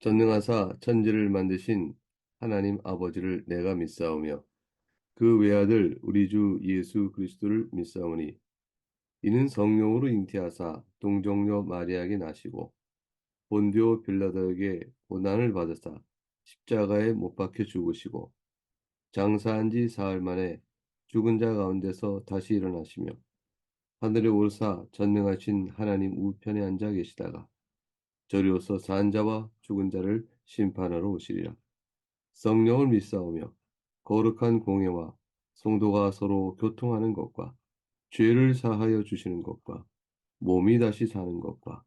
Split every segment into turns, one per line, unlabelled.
전능하사 천지를 만드신 하나님 아버지를 내가 믿사오며 그 외아들 우리 주 예수 그리스도를 믿사오니 이는 성령으로 잉태하사 동정녀 마리아에게 나시고 본디오 빌라도에게 고난을 받으사 십자가에 못 박혀 죽으시고 장사한 지 사흘 만에 죽은 자 가운데서 다시 일어나시며 하늘에 오르사 전능하신 하나님 우편에 앉아 계시다가 저리로서 산 자와 죽은 자를 심판하러 오시리라. 성령을 믿사오며 거룩한 공예와 성도가 서로 교통하는 것과 죄를 사하여 주시는 것과 몸이 다시 사는 것과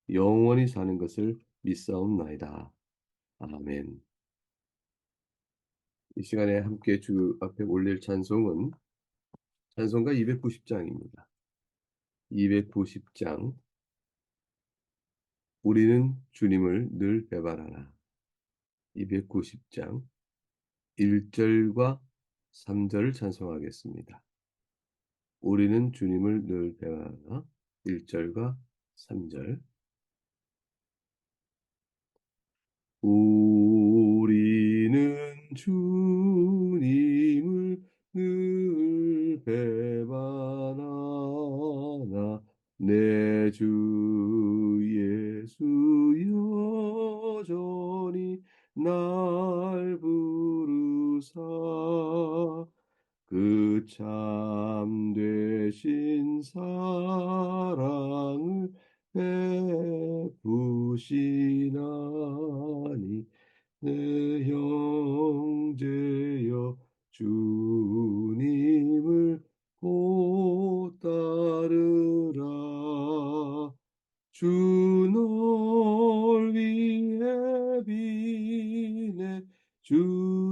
영원히 사는 것을 믿사옵나이다. 아멘. 이 시간에 함께 주 앞에 올릴 찬송은 찬송가 290장입니다. 290장 우리는 주님을 늘 배반하나 290장 1절과 3절을 찬송하겠습니다. 우리는 주님을 늘 배반하나 1절과 3절 우리는 주님을 늘 배반하나 내 주 예수 여전히 날 부르사 그 참되신 사랑을 베푸시나니 내 형제여 주님을 곧 따르라 주 널 위해 비네 주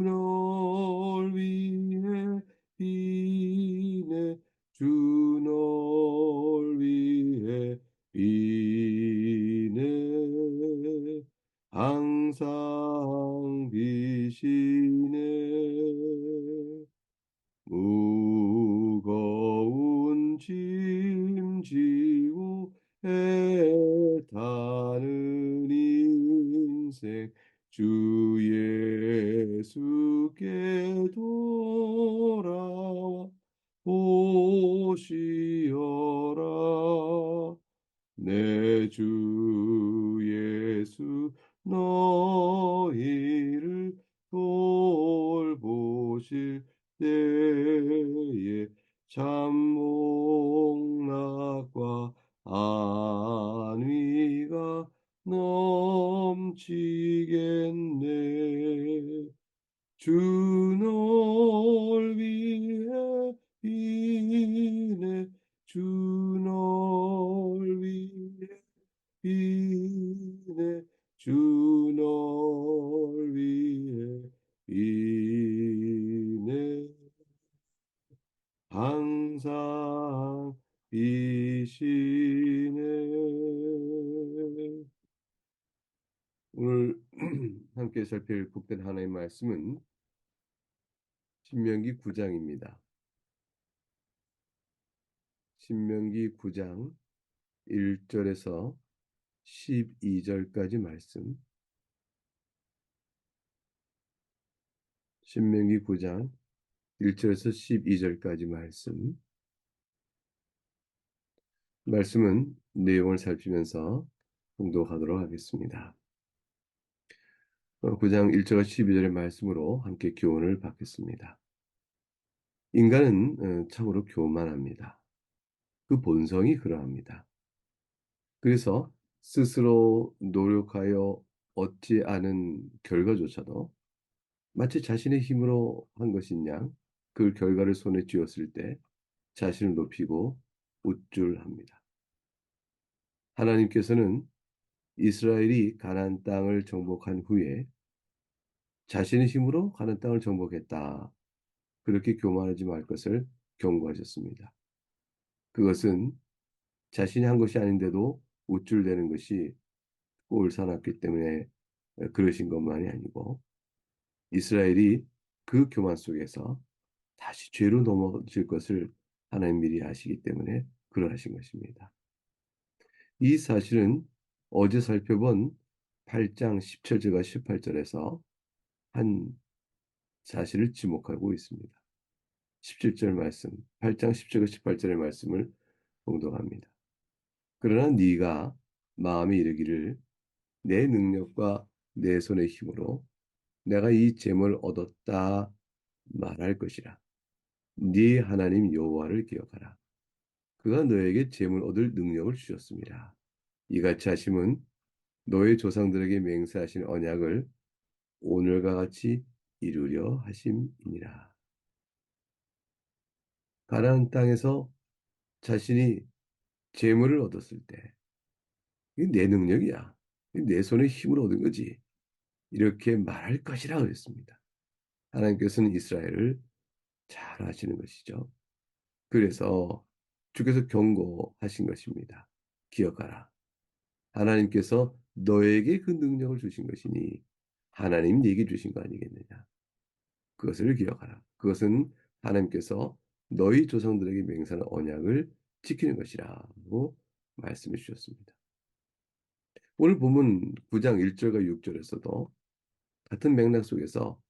널 위해 비네 주 널 위해 비네 항상 비시네 무거운 짐 지고 애타는 인생 주 예수께 돌아와 오시어라 내 주 예수 너희를 돌보실 때에 참목락과 안위가 넘치겠네 주 널 위해 비네 주 널 위해 비네 주 널 위해 비네 항상 비시네 오늘 함께 살필 복된 하나님의 말씀은 신명기 9장입니다. 신명기 9장 1절에서 12절까지 말씀. 신명기 9장 1절에서 12절까지 말씀. 말씀은 내용을 살피면서 공독하도록 하겠습니다. 9장 1절과 12절의 말씀으로 함께 교훈을 받겠습니다. 인간은 참으로 교만합니다. 그 본성이 그러합니다. 그래서 스스로 노력하여 얻지 않은 결과조차도 마치 자신의 힘으로 한 것인 양 그 결과를 손에 쥐었을 때 자신을 높이고 우쭐합니다. 하나님께서는 이스라엘이 가나안 땅을 정복한 후에 자신의 힘으로 가나안 땅을 정복했다. 그렇게 교만하지 말 것을 경고하셨습니다. 그것은 자신이 한 것이 아닌데도 우쭐대는 것이 꼴사납기 때문에 그러신 것만이 아니고 이스라엘이 그 교만 속에서 다시 죄로 넘어질 것을 하나님 미리 아시기 때문에 그러하신 것입니다. 이 사실은 어제 살펴본 8장 17절과 18절에서 한 사실을 지목하고 있습니다. 17절 말씀, 8장 17절 18절의 말씀을 봉독합니다. 그러나 네가 마음에 이르기를 내 능력과 내 손의 힘으로 내가 이 재물을 얻었다 말할 것이라. 네 하나님 여호와를 기억하라. 그가 너에게 재물 얻을 능력을 주셨습니다. 이같이 하심은 너의 조상들에게 맹세하신 언약을 오늘과 같이 이루려 하심이니라. 가나안 땅에서 자신이 재물을 얻었을 때 이게 내 능력이야. 내 손의 힘으로 얻은 거지. 이렇게 말할 것이라 그랬습니다. 하나님께서는 이스라엘을 잘 아시는 것이죠. 그래서 주께서 경고하신 것입니다. 기억하라. 하나님께서 너에게 그 능력을 주신 것이니 하나님 네게 주신 거 아니겠느냐. 그것을 기억하라. 그것은 하나님께서 너희 조상들에게 맹세한 언약을 지키는 것이라고 말씀해 주셨습니다. 오늘 본문 9장 1절과 6절에서도 같은 맥락 속에서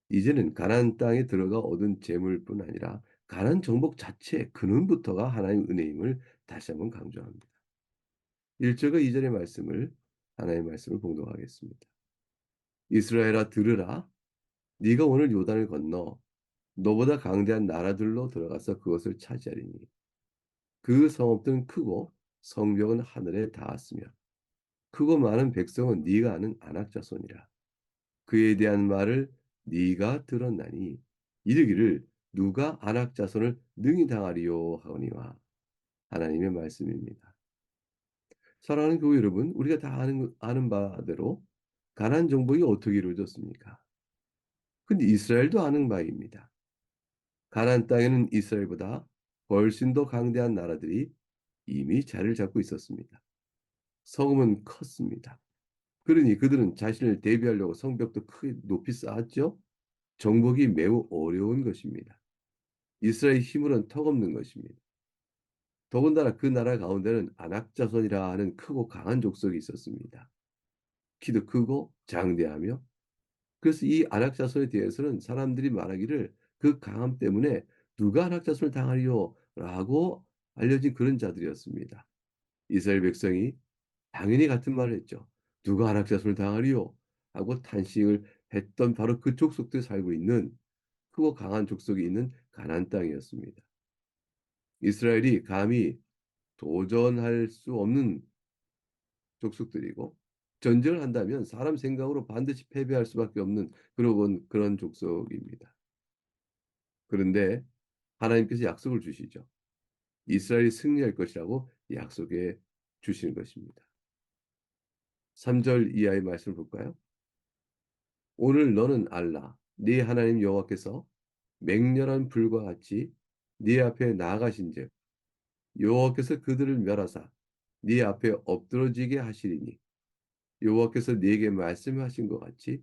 이제는 가나안 땅에 들어가 얻은 재물뿐 아니라 가나안 정복 자체의 근원부터가 하나님의 은혜임을 다시 한번 강조합니다. 1절과 2절의 말씀을 하나님의 말씀을 봉독하겠습니다. 이스라엘아 들으라. 네가 오늘 요단을 건너 너보다 강대한 나라들로 들어가서 그것을 차지하리니 그 성읍들은 크고 성벽은 하늘에 닿았으며 크고 많은 백성은 네가 아는 아낙 자손이라. 그에 대한 말을 네가 들었나니 이르기를 누가 아낙 자손을 능히 당하리요 하오니와. 하나님의 말씀입니다. 사랑하는 교회 여러분, 우리가 다 아는 바대로 가나안 정복이 어떻게 이루어졌습니까? 근데 이스라엘도 아는 바입니다. 가나안 땅에는 이스라엘보다 훨씬 더 강대한 나라들이 이미 자리를 잡고 있었습니다. 성읍은 컸습니다. 그러니 그들은 자신을 대비하려고 성벽도 크게 높이 쌓았죠. 정복이 매우 어려운 것입니다. 이스라엘 힘으로는 턱없는 것입니다. 더군다나 그 나라 가운데는 아낙 자손이라 하는 크고 강한 족속이 있었습니다. 키도 크고 장대하며 그래서 이 아낙 자손에 대해서는 사람들이 말하기를 그 강함 때문에 누가 아낙 자손을 당하리요 라고 알려진 그런 자들이었습니다. 이스라엘 백성이 당연히 같은 말을 했죠. 누가 아낙 자손을 당하리요 하고 탄식을 했던 바로 그 족속들이 살고 있는 크고 강한 족속이 있는 가나안 땅이었습니다. 이스라엘이 감히 도전할 수 없는 족속들이고 전쟁을 한다면 사람 생각으로 반드시 패배할 수밖에 없는 그런 족속입니다. 그런데 하나님께서 약속을 주시죠. 이스라엘이 승리할 것이라고 약속해 주시는 것입니다. 3절 이하의 말씀을 볼까요? 오늘 너는 알라 네 하나님 여호와께서 맹렬한 불과 같이 네 앞에 나아가신즉 여호와께서 그들을 멸하사 네 앞에 엎드러지게 하시리니 여호와께서 네게 말씀하신 것 같이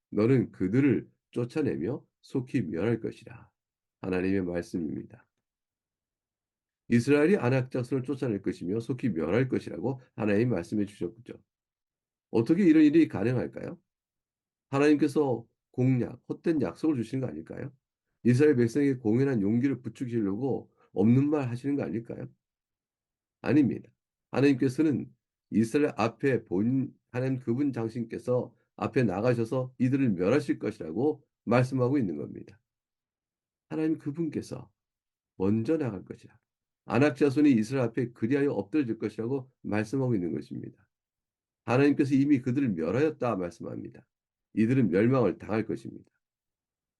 너는 그들을 쫓아내며 속히 멸할 것이라. 하나님의 말씀입니다. 이스라엘이 아낙 자손을 쫓아낼 것이며 속히 멸할 것이라고 하나님이 말씀해 주셨죠. 어떻게 이런 일이 가능할까요? 하나님께서 공약, 헛된 약속을 주시는 거 아닐까요? 이스라엘 백성에게 공연한 용기를 부추기려고 없는 말 하시는 거 아닐까요? 아닙니다. 하나님께서는 이스라엘 앞에 하나님 그분 장신께서 앞에 나가셔서 이들을 멸하실 것이라고 말씀하고 있는 겁니다. 하나님 그분께서 먼저 나갈 것이라. 아낙 자손이 이스라엘 앞에 그리하여 엎드려질 것이라고 말씀하고 있는 것입니다. 하나님께서 이미 그들을 멸하였다 말씀합니다. 이들은 멸망을 당할 것입니다.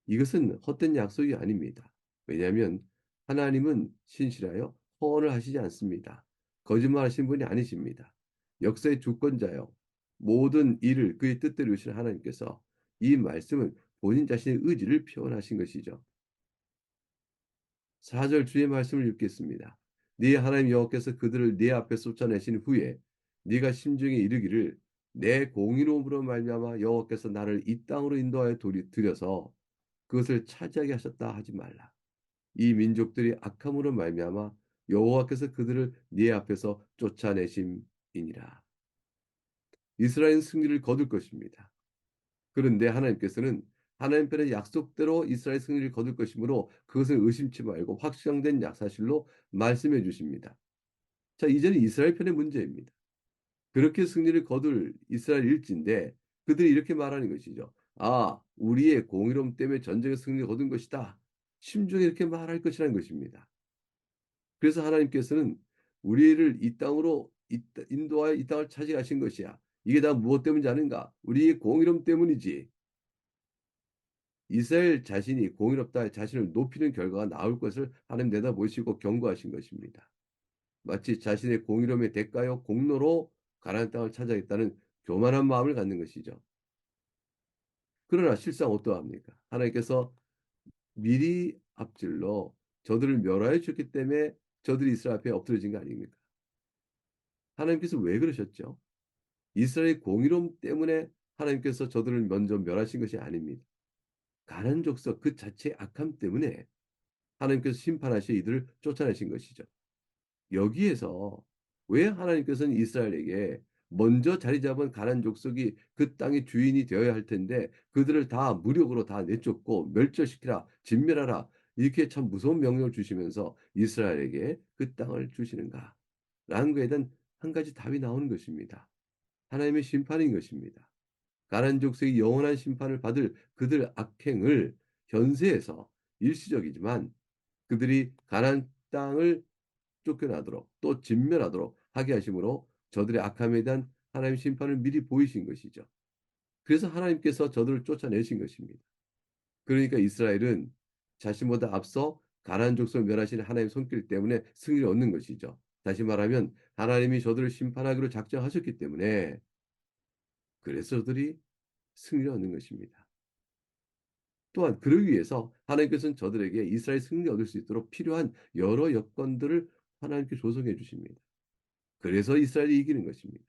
이것은 헛된 약속이 아닙니다. 왜냐하면 하나님은 신실하여 허언을 하시지 않습니다. 거짓말하신 분이 아니십니다. 역사의 주권자요. 모든 일을 그의 뜻대로 이루시는 하나님께서 이 말씀은 본인 자신의 의지를 표현하신 것이죠. 4절 주의 말씀을 읽겠습니다. 네 하나님 여호와께서 그들을 네 앞에 쫓아내신 후에 네가 심중에 이르기를 내 공의로움으로 말미암아 여호와께서 나를 이 땅으로 인도하여 들여서 그것을 차지하게 하셨다 하지 말라. 이 민족들이 악함으로 말미암아 여호와께서 그들을 네 앞에서 쫓아내심이니라. 이스라엘은 승리를 거둘 것입니다. 그런데 하나님께서는 하나님 편의 약속대로 이스라엘 승리를 거둘 것이므로 그것을 의심치 말고 확정된 사실로 말씀해 주십니다. 자, 이제는 이스라엘 편의 문제입니다. 그렇게 승리를 거둘 이스라엘 일지인데 그들이 이렇게 말하는 것이죠. 아, 우리의 공의로움 때문에 전쟁에 승리를 거둔 것이다. 심중에 이렇게 말할 것이라는 것입니다. 그래서 하나님께서는 우리를 이 땅으로 인도하여 이 땅을 차지하신 것이야. 이게 다 무엇 때문인지 아는가? 우리의 공의로움 때문이지. 이스라엘 자신이 공의롭다 자신을 높이는 결과가 나올 것을 하나님 내다보시고 경고하신 것입니다. 마치 자신의 공의로움의 대가요 공로로 가나안 땅을 차지하겠다는 교만한 마음을 갖는 것이죠. 그러나 실상 어떠합니까? 하나님께서 미리 앞질러 저들을 멸하여 주셨기 때문에 저들이 이스라엘 앞에 엎드려진 거 아닙니까? 하나님께서 왜 그러셨죠? 이스라엘의 공의로움 때문에 하나님께서 저들을 먼저 멸하신 것이 아닙니다. 가난 족속 그 자체의 악함 때문에 하나님께서 심판하셔 이들을 쫓아내신 것이죠. 여기에서 왜 하나님께서는 이스라엘에게 먼저 자리 잡은 가나안 족속이 그 땅의 주인이 되어야 할 텐데 그들을 다 무력으로 다 내쫓고 멸절시키라, 진멸하라 이렇게 참 무서운 명령을 주시면서 이스라엘에게 그 땅을 주시는가? 라는 것에 대한 한 가지 답이 나오는 것입니다. 하나님의 심판인 것입니다. 가나안 족속이 영원한 심판을 받을 그들 악행을 현세에서 일시적이지만 그들이 가나안 땅을 쫓겨나도록 또 진멸하도록 하게 하심으로 저들의 악함에 대한 하나님의 심판을 미리 보이신 것이죠. 그래서 하나님께서 저들을 쫓아내신 것입니다. 그러니까 이스라엘은 자신보다 앞서 가나안 족속을 멸하시는 하나님의 손길 때문에 승리를 얻는 것이죠. 다시 말하면 하나님이 저들을 심판하기로 작정하셨기 때문에 그래서 저들이 승리를 얻는 것입니다. 또한 그러기 위해서 하나님께서는 저들에게 이스라엘 승리 얻을 수 있도록 필요한 여러 여건들을 하나님께 조성해 주십니다. 그래서 이스라엘이 이기는 것입니다.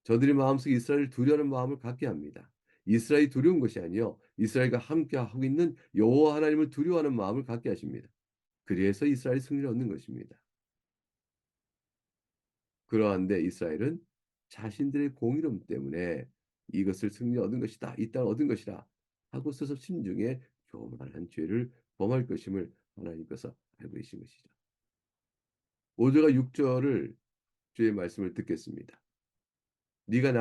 저들의 마음속에 이스라엘을 두려워하는 마음을 갖게 합니다. 이스라엘이 두려운 것이 아니요 이스라엘과 함께 하고 있는 여호와 하나님을 두려워하는 마음을 갖게 하십니다. 그래서 이스라엘이 승리를 얻는 것입니다. 그러한데 이스라엘은 자신들의 공의로움 때문에 이것을 승리 얻은 것이다. 이 땅을 얻은 것이다. 하고서서 심중에 교만한 죄를 범할 것임을 하나님께서 알고 계신 것이죠. 5절과 6절을 주의 말씀을 듣겠습니다. 네가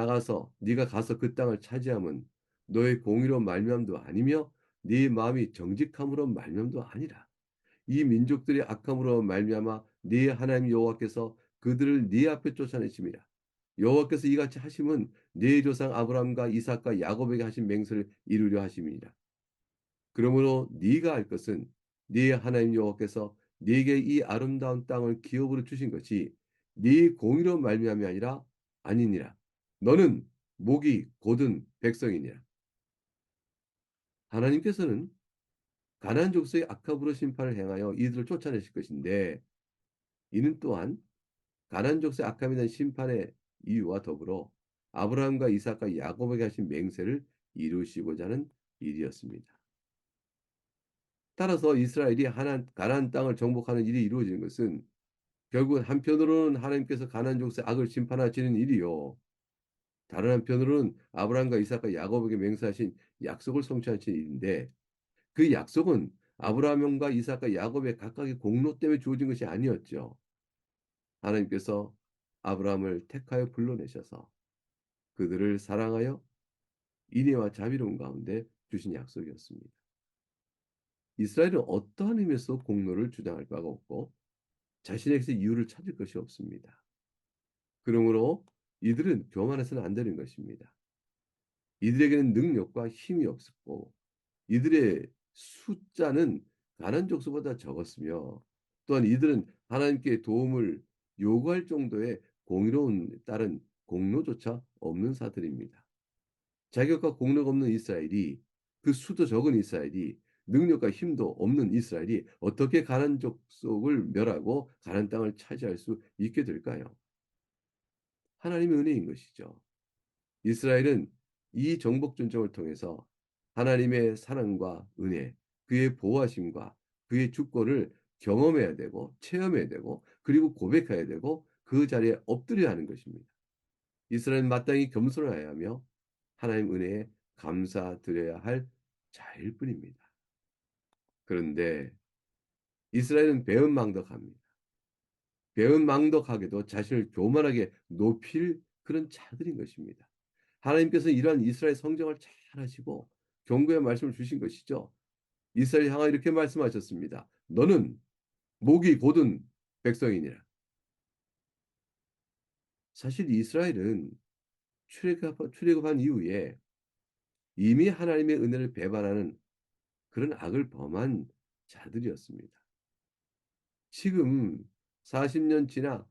가서 그 땅을 차지함은 너의 공의로 말미암도 아니며 네 마음이 정직함으로 말미암도 아니라 이 민족들의 악함으로 말미암아 네 하나님 여호와께서 그들을 네 앞에 쫓아내심이라. 여호와께서 이같이 하심은 네 조상 아브라함과 이삭과 야곱에게 하신 맹세를 이루려 하심이니라. 그러므로 네가 알 것은 네 하나님 여호와께서 네게 이 아름다운 땅을 기업으로 주신 것이 네 공의로 말미암이 아니라 아니니라. 너는 목이 곧은 백성이니라. 하나님께서는 가나안 족속의 악함으로 심판을 행하여 이들을 쫓아내실 것인데 이는 또한 가나안 족속의 악함에 대한 심판의 이유와 더불어 아브라함과 이삭과 야곱에게 하신 맹세를 이루시고자 하는 일이었습니다. 따라서 이스라엘이 가나안 땅을 정복하는 일이 이루어지는 것은 결국 한편으로는 하나님께서 가나안 족속의 악을 심판하시는 일이요. 다른 한편으로는 아브라함과 이삭과 야곱에게 맹세하신 약속을 성취하시는 일인데 그 약속은 아브라함과 이삭과 야곱의 각각의 공로 때문에 주어진 것이 아니었죠. 하나님께서 아브라함을 택하여 불러내셔서 그들을 사랑하여 인애와 자비로운 가운데 주신 약속이었습니다. 이스라엘은 어떠한 의미에서 공로를 주장할 바가 없고 자신에게서 이유를 찾을 것이 없습니다. 그러므로 이들은 교만해서는 안 되는 것입니다. 이들에게는 능력과 힘이 없었고 이들의 숫자는 가나안 족속보다 적었으며 또한 이들은 하나님께 도움을 요구할 정도의 공의로운 다른 공로조차 없는 사들입니다. 자격과 공로가 없는 이스라엘이 그 수도 적은 이스라엘이 능력과 힘도 없는 이스라엘이 어떻게 가나안 족속을 멸하고 가나안 땅을 차지할 수 있게 될까요? 하나님의 은혜인 것이죠. 이스라엘은 이 정복 전쟁을 통해서 하나님의 사랑과 은혜, 그의 보호하심과 그의 주권을 경험해야 되고 체험해야 되고 그리고 고백해야 되고 그 자리에 엎드려야 하는 것입니다. 이스라엘은 마땅히 겸손하여야 하며 하나님 은혜에 감사드려야 할 자일 뿐입니다. 그런데 이스라엘은 배은망덕합니다. 배은망덕하게도 자신을 교만하게 높일 그런 자들인 것입니다. 하나님께서 이러한 이스라엘 성정을 잘 하시고 경고의 말씀을 주신 것이죠. 이스라엘 향하 이렇게 말씀하셨습니다. 너는 목이 곧은 백성이니라. 사실 이스라엘은 출애굽한 이후에 이미 하나님의 은혜를 배반하는 그런 악을 범한 자들이었습니다. 지금 40년 지나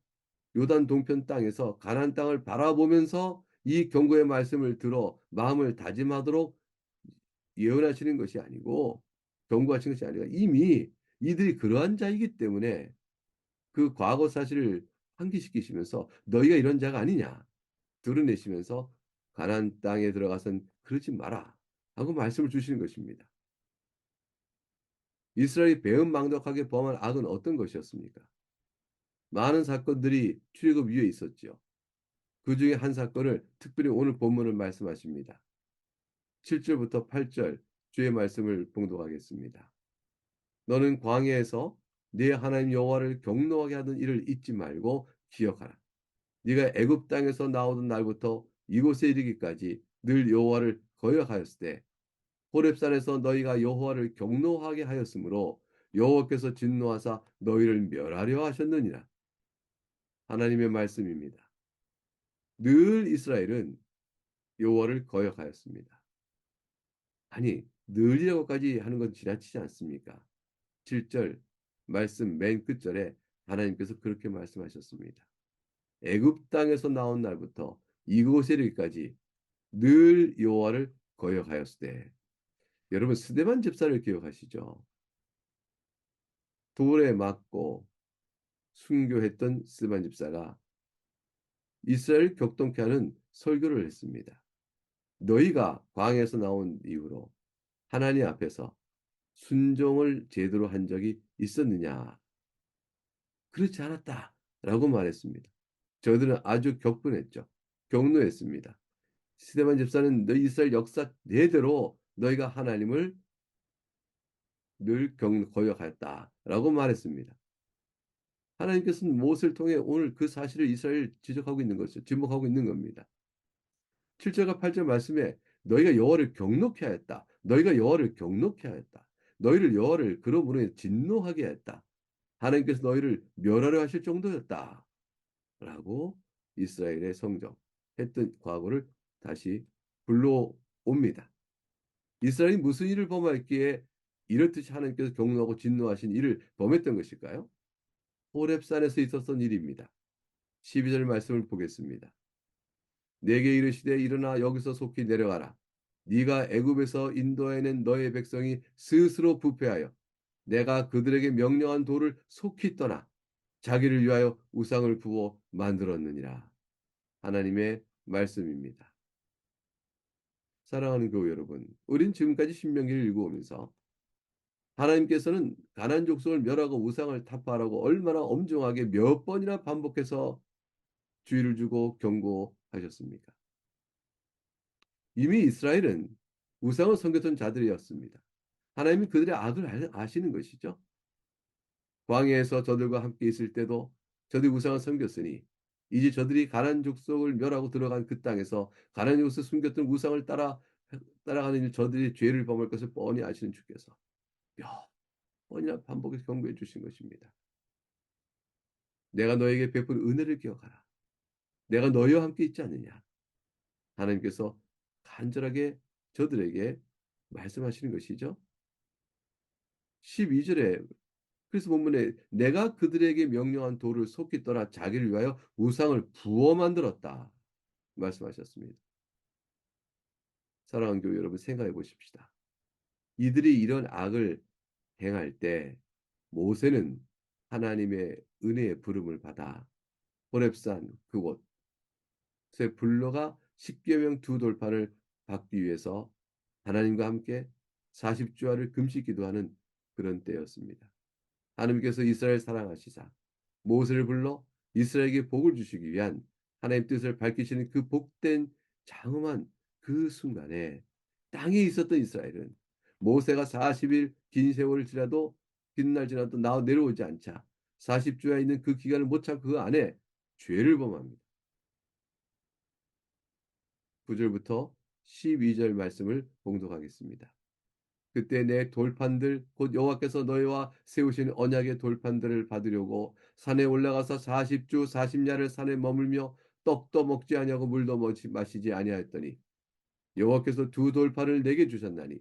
요단 동편 땅에서 가나안 땅을 바라보면서 이 경고의 말씀을 들어 마음을 다짐하도록 예언하시는 것이 아니고 경고하시는 것이 아니라 이미 이들이 그러한 자이기 때문에 그 과거 사실을 환기시키시면서 너희가 이런 자가 아니냐 드러내시면서 가나안 땅에 들어가선 그러지 마라 하고 말씀을 주시는 것입니다. 이스라엘이 배은망덕하게 범한 악은 어떤 것이었습니까? 많은 사건들이 출애굽 위에 있었죠. 그 중에 한 사건을 특별히 오늘 본문을 말씀하십니다. 7절부터 8절 주의 말씀을 봉독하겠습니다. 너는 광야에서 네 하나님 여호와를 경노하게 하던 일을 잊지 말고 기억하라. 네가 애굽 땅에서 나오던 날부터 이곳에 이르기까지 늘 여호와를 거역하였을 때 호렙산에서 너희가 여호와를 경노하게 하였으므로 여호와께서 진노하사 너희를 멸하려 하셨느니라. 하나님의 말씀입니다. 늘 이스라엘은 여호와를 거역하였습니다. 아니, 늘이라고까지 하는 건 지나치지 않습니까? 7절 말씀 맨 끝절에 하나님께서 그렇게 말씀하셨습니다. 애굽 땅에서 나온 날부터 이곳에 이르기까지 늘 여호와를 거역하였을 때 여러분 스데반 집사를 기억하시죠? 돌에 맞고 순교했던 스데반 집사가 이스라엘 격동케 하는 설교를 했습니다. 너희가 광야에서 나온 이후로 하나님 앞에서 순종을 제대로 한 적이 있었느냐? 그렇지 않았다라고 말했습니다. 저들은 아주 격분했죠. 격노했습니다. 스데반 집사는 너희 이스라엘 역사 내대로 너희가 하나님을 늘 거역하였다라고 말했습니다. 하나님께서는 모세를 통해 오늘 그 사실을 이스라엘 지적하고 있는 것이죠. 지목하고 있는 겁니다. 7절과 8절 말씀에 너희가 여호와를 경노케 하였다. 너희가 여호와를 경노케 하였다. 너희를 여호와를 그러므로 인해 진노하게 했다. 하나님께서 너희를 멸하려 하실 정도였다. 라고 이스라엘의 성정 했던 과거를 다시 불러옵니다. 이스라엘이 무슨 일을 범하였기에 이렇듯이 하나님께서 경노하고 진노하신 일을 범했던 것일까요? 호렙산에서 있었던 일입니다. 12절 말씀을 보겠습니다. 내게 이르시되 일어나 여기서 속히 내려가라. 네가 애굽에서 인도해낸 너의 백성이 스스로 부패하여 내가 그들에게 명령한 도를 속히 떠나 자기를 위하여 우상을 부어 만들었느니라. 하나님의 말씀입니다. 사랑하는 교회 여러분, 우린 지금까지 신명기를 읽어오면서 하나님께서는 가나안 족속을 멸하고 우상을 타파하라고 얼마나 엄중하게 몇 번이나 반복해서 주의를 주고 경고하셨습니까? 이미 이스라엘은 우상을 섬겼던 자들이었습니다. 하나님이 그들의 악을 아시는 것이죠. 광야에서 저들과 함께 있을 때도 저들이 우상을 섬겼으니 이제 저들이 가나안 족속을 멸하고 들어간 그 땅에서 가나안 족속에 숨겼던 우상을 따라가는 저들이 죄를 범할 것을 뻔히 아시는 주께서 몇 번이나 반복해서 경고해 주신 것입니다. 내가 너에게 베푼 은혜를 기억하라. 내가 너희와 함께 있지 않느냐. 하나님께서 간절하게 저들에게 말씀하시는 것이죠. 12절에 그래서 본문에 내가 그들에게 명령한 도를 속히 떠나 자기를 위하여 우상을 부어 만들었다 말씀하셨습니다. 사랑하는 교회 여러분 생각해 보십시다. 이들이 이런 악을 행할 때 모세는 하나님의 은혜의 부름을 받아 호렙산 그곳에 불러가 십계명 두 돌판을 받기 위해서 하나님과 함께 40주야를 금식 기도하는 그런 때였습니다. 하나님께서 이스라엘 사랑하시사 모세를 불러 이스라엘에게 복을 주시기 위한 하나님 뜻을 밝히시는 그 복된 장엄한 그 순간에 땅에 있었던 이스라엘은 모세가 40일 긴 세월을 지나도 긴 날 지나도 나 내려오지 않자 40주야 있는 그 기간을 못 참고 그 안에 죄를 범합니다. 9절부터 12절 말씀을 봉독하겠습니다. 그때 내 돌판들 곧 여호와께서 너희와 세우신 언약의 돌판들을 받으려고 산에 올라가서 40주 40야를 산에 머물며 떡도 먹지 아니하고 물도 마시지 아니하였더니 여호와께서 두 돌판을 내게 주셨나니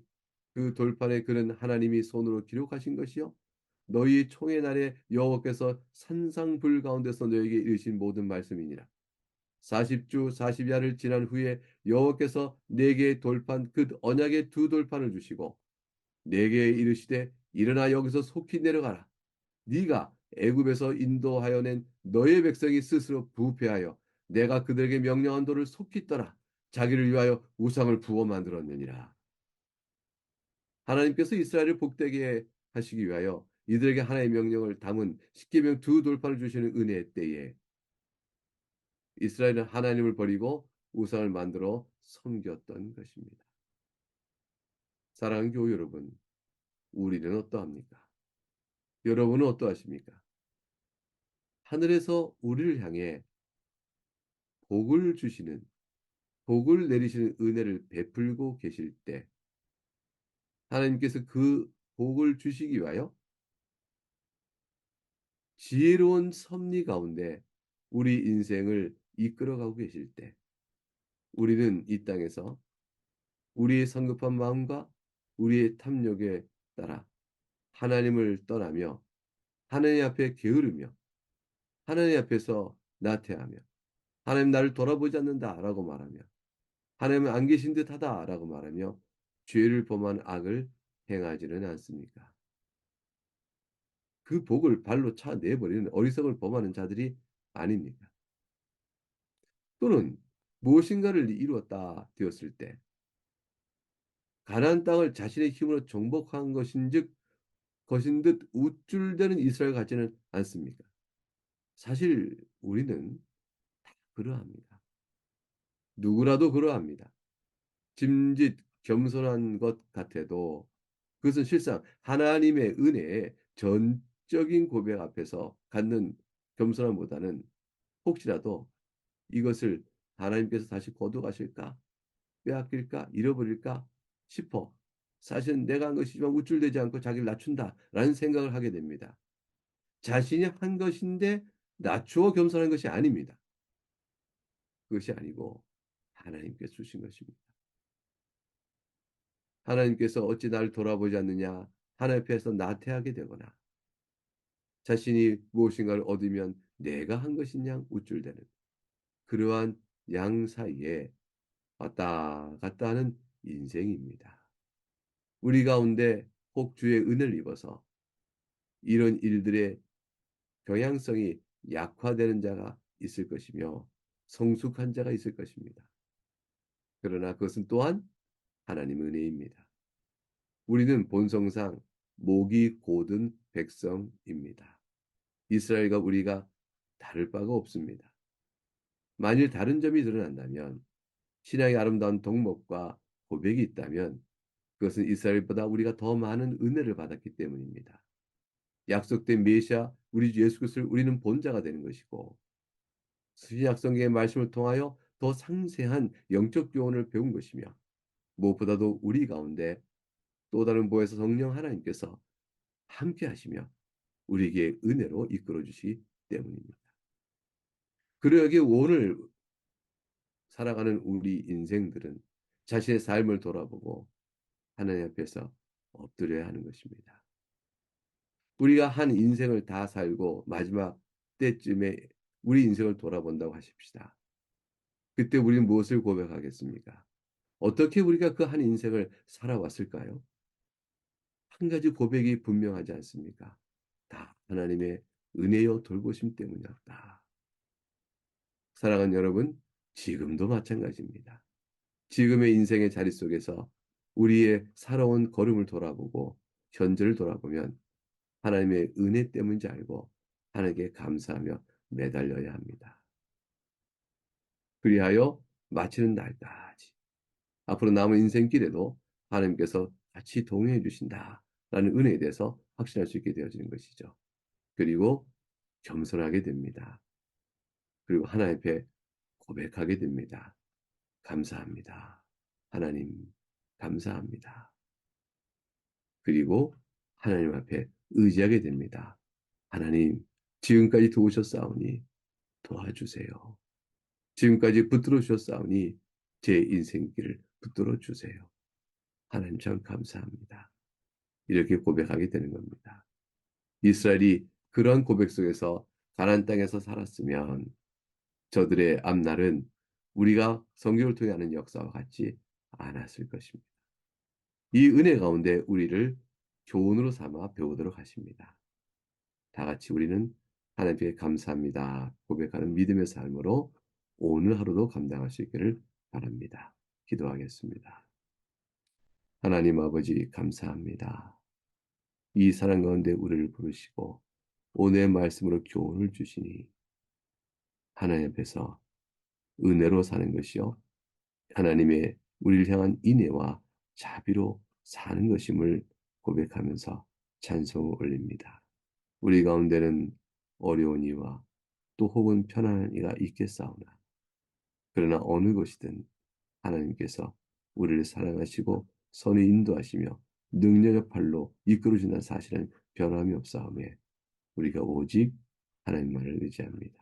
그 돌판에 글은 하나님이 손으로 기록하신 것이요 너희 총의 날에 여호와께서 산상불 가운데서 너에게 이르신 모든 말씀이니라. 40주 40야를 지난 후에 여호와께서 네개 돌판 그 언약의 두 돌판을 주시고 내게 이르시되 일어나 여기서 속히 내려가라. 네가 애굽에서 인도하여 낸 너의 백성이 스스로 부패하여 내가 그들에게 명령한 도를 속히 떠나 자기를 위하여 우상을 부어 만들었느니라. 하나님께서 이스라엘을 복되게 하시기 위하여 이들에게 하나의 명령을 담은 십계명 두 돌판을 주시는 은혜의 때에 이스라엘은 하나님을 버리고 우상을 만들어 섬겼던 것입니다. 사랑하는 교우 여러분, 우리는 어떠합니까? 여러분은 어떠하십니까? 하늘에서 우리를 향해 복을 주시는, 복을 내리시는 은혜를 베풀고 계실 때, 하나님께서 그 복을 주시기 위하여 지혜로운 섭리 가운데 우리 인생을 이끌어가고 계실 때, 우리는 이 땅에서 우리의 성급한 마음과 우리의 탐욕에 따라 하나님을 떠나며 하나님 앞에 게으르며 하나님 앞에서 나태하며 하나님 나를 돌아보지 않는다라고 말하며 하나님은 안 계신 듯하다라고 말하며 죄를 범한 악을 행하지는 않습니까? 그 복을 발로 차내버리는 어리석을 범하는 자들이 아닙니까? 또는 무엇인가를 이루었다 되었을 때 가나안 땅을 자신의 힘으로 정복한 것인 듯 우쭐대는 이스라엘 같지는 않습니까? 사실 우리는 그러합니다. 누구라도 그러합니다. 짐짓 겸손한 것 같아도 그것은 실상 하나님의 은혜의 전적인 고백 앞에서 갖는 겸손함보다는 혹시라도 이것을 하나님께서 다시 거둬가실까? 빼앗길까? 잃어버릴까? 싶어. 사실은 내가 한 것이지만 우쭐대지 않고 자기를 낮춘다라는 생각을 하게 됩니다. 자신이 한 것인데 낮추어 겸손한 것이 아닙니다. 그것이 아니고 하나님께서 주신 것입니다. 하나님께서 어찌 나를 돌아보지 않느냐 하나님 앞에서 나태하게 되거나 자신이 무엇인가를 얻으면 내가 한 것이냐 우쭐대는 그러한 양 사이에 왔다 갔다 하는 인생입니다. 우리 가운데 혹 주의 은혜를 입어서 이런 일들의 경향성이 약화되는 자가 있을 것이며 성숙한 자가 있을 것입니다. 그러나 그것은 또한 하나님의 은혜입니다. 우리는 본성상 목이 곧은 백성입니다. 이스라엘과 우리가 다를 바가 없습니다. 만일 다른 점이 드러난다면 신앙의 아름다운 덕목과 고백이 있다면 그것은 이스라엘보다 우리가 더 많은 은혜를 받았기 때문입니다. 약속된 메시아 우리 주 예수 그리스도를 우리는 본자가 되는 것이고 신약 성경의 말씀을 통하여 더 상세한 영적 교훈을 배운 것이며 무엇보다도 우리 가운데 또 다른 보혜사 성령 하나님께서 함께 하시며 우리에게 은혜로 이끌어 주시기 때문입니다. 그러기에 오늘 살아가는 우리 인생들은 자신의 삶을 돌아보고 하나님 앞에서 엎드려야 하는 것입니다. 우리가 한 인생을 다 살고 마지막 때쯤에 우리 인생을 돌아본다고 하십시다. 그때 우리는 무엇을 고백하겠습니까? 어떻게 우리가 그 한 인생을 살아왔을까요? 한 가지 고백이 분명하지 않습니까? 다 하나님의 은혜요 돌보심 때문이었다. 사랑하는 여러분, 지금도 마찬가지입니다. 지금의 인생의 자리 속에서 우리의 살아온 걸음을 돌아보고 현재를 돌아보면 하나님의 은혜 때문인지 알고 하나님께 감사하며 매달려야 합니다. 그리하여 마치는 날까지 앞으로 남은 인생길에도 하나님께서 같이 동행해 주신다라는 은혜에 대해서 확신할 수 있게 되어지는 것이죠. 그리고 겸손하게 됩니다. 그리고 하나님 앞에 고백하게 됩니다. 감사합니다. 하나님, 감사합니다. 그리고 하나님 앞에 의지하게 됩니다. 하나님, 지금까지 도우셨사오니 도와주세요. 지금까지 붙들어 주셨사오니 제 인생길을 붙들어 주세요. 하나님 참 감사합니다. 이렇게 고백하게 되는 겁니다. 이스라엘이 그런 고백 속에서 가나안 땅에서 살았으면 저들의 앞날은 우리가 성경을 통해 하는 역사와 같지 않았을 것입니다. 이 은혜 가운데 우리를 교훈으로 삼아 배우도록 하십니다. 다 같이 우리는 하나님께 감사합니다. 고백하는 믿음의 삶으로 오늘 하루도 감당할 수 있기를 바랍니다. 기도하겠습니다. 하나님 아버지 감사합니다. 이 사랑 가운데 우리를 부르시고 오늘의 말씀으로 교훈을 주시니 하나님 앞에서 은혜로 사는 것이요. 하나님의 우리를 향한 인애와 자비로 사는 것임을 고백하면서 찬송을 올립니다. 우리 가운데는 어려운 이와 또 혹은 편안한 이가 있겠사오나 그러나 어느 것이든 하나님께서 우리를 사랑하시고 선히 인도하시며 능력의 팔로 이끌어준다는 사실은 변함이 없사오매 우리가 오직 하나님만을 의지합니다.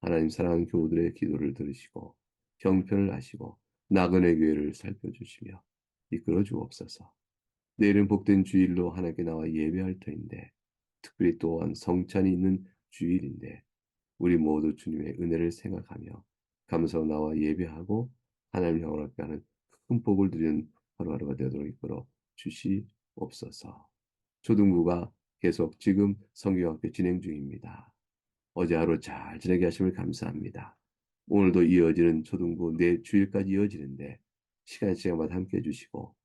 하나님 사랑하는 교우들의 기도를 들으시고 형편을 아시고 나그네 교회를 살펴주시며 이끌어 주옵소서. 내일은 복된 주일로 하나님께 나와 예배할 터인데 특별히 또한 성찬이 있는 주일인데 우리 모두 주님의 은혜를 생각하며 감사로 나와 예배하고 하나님 영을 앞에 하는 큰 복을 드리는 하루하루가 되도록 이끌어 주시옵소서. 초등부가 계속 지금 성경학교 진행 중입니다. 어제 하루 잘 지내게 하심을 감사합니다. 오늘도 이어지는 초등부 내 주일까지 이어지는데 시간마다 함께 해주시고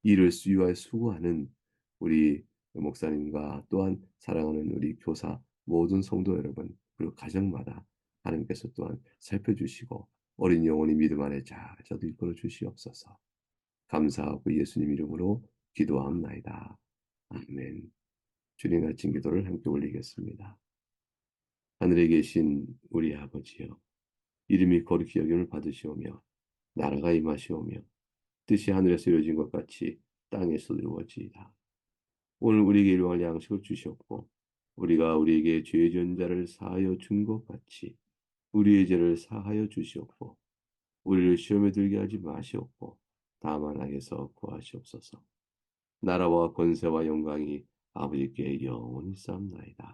이를 위하여 수고하는 우리 목사님과 또한 사랑하는 우리 교사 모든 성도 여러분 그리고 가정마다 하나님께서 또한 살펴주시고 어린 영혼이 믿음 안에 잘 저도 이끌어 주시옵소서. 감사하고 예수님 이름으로 기도합나이다. 아멘. 주님 아침 기도를 함께 올리겠습니다. 하늘에 계신 우리 아버지여 이름이 거룩히 여김을 받으시오며 나라가 임하시오며 뜻이 하늘에서 이루어진 것 같이 땅에서 이루어지이다. 오늘 우리에게 일용할 양식을 주시옵고 우리가 우리에게 죄 지은 자를 사하여 준 것 같이 우리의 죄를 사하여 주시옵고 우리를 시험에 들게 하지 마시옵고 다만 악에서 구하시옵소서. 나라와 권세와 영광이 아버지께 영원히 쌓옵나이다.